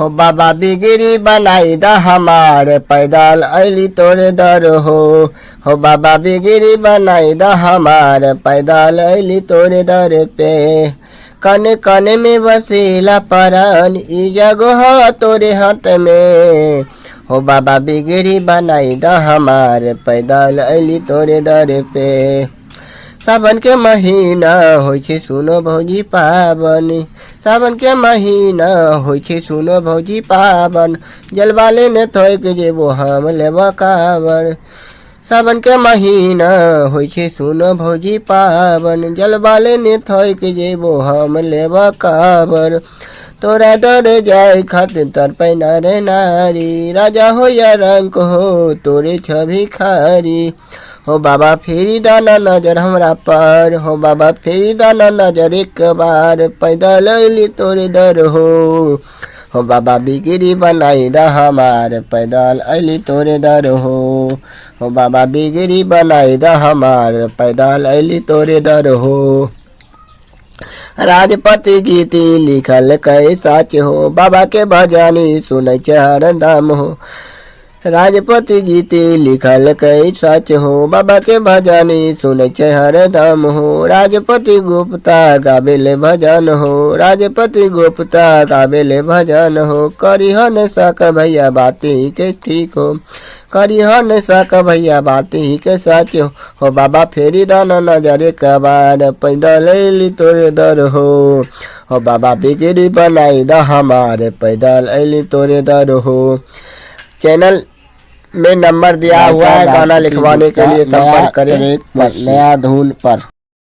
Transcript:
हो बाबा बिगड़ी बनाई दा हमार पैदल अली तोरे दर हो बाबा बिगड़ी बनाई दा हमार पैदल अली तोरे दर पे। कने कने में बसेला परान ई जगह तोरे हाथ में। हो बाबा बिगड़ी बनाई दा हमार पैदल अली तोरे दर पे। सावन के महीना होइ छे सुनो भौजी पावन। सावन के महीना होइ छे सुनो भौजी पावन। जलवाले ने थोक जेबो हम लेबा कावर। सावन के महीना होइ छे सुनो भौजी पावन। जलवाले ने थोक जेबो हम लेबा कावर। तोरा दर जाय खातिर तरपै नारे नारी। राजा हो या रंक हो तोरे छवि खारी। हो बाबा फेरी दाना नजर हमरा पर। हो बाबा फेरी दाना नजर एक बार पैदल अली तोरे दर हो बाबा बिगड़ी बनाई दा हमार पैदल अली तोरे दर हो बाबा बिगड़ी बनाई दा हमार पैदल अली तोरे दर हो। राजपति गीती लिखल कई साच हो बाबा के भजनी सुनै छे हरदम हो। राजपति गीती लिखल कई सच हो बाबा के भजनी सुनै छे हरदम हो। राजपति गुप्ता गावेले भजन हो। राजपति गुप्ता गावेले भजन हो। करिहन सक भैया बाती के ठीक हो। करिहन सक भैया बाती के सच हो बाबा फेरी दाना नजर के बार पैदल अली तोरे दर हो बाबा बिगड़ी बनाई दा हमारे पैदल अली तोरे दर हो। चैनल में नंबर दिया हुआ है, गाना लिखवाने के लिए संपर्क करें नया धुन पर।